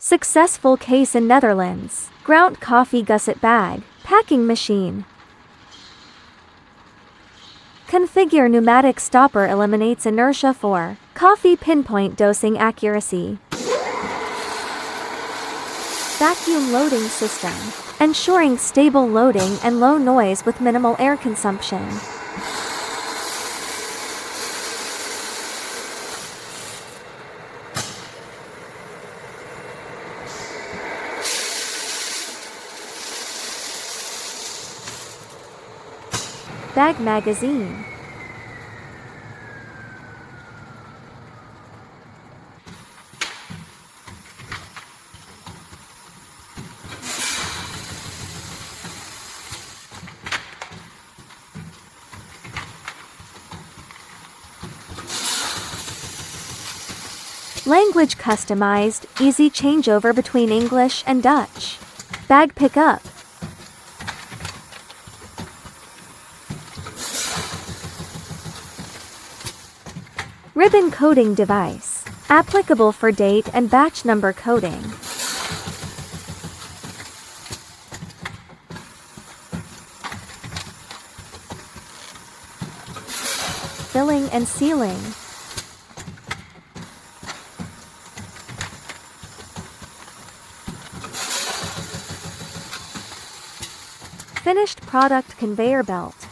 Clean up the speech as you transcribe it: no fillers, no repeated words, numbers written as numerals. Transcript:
Successful case in Netherlands. Ground coffee gusset bag. Packing machine. Configure pneumatic stopper eliminates inertia for coffee pinpoint dosing accuracy. Vacuum loading system. Ensuring stable loading and low noise with minimal air consumption. Bag magazine. Language customized, easy changeover between English and Dutch. Bag pickup. Ribbon coding device. Applicable for date and batch number coding. Filling and sealing. Finished product conveyor belt.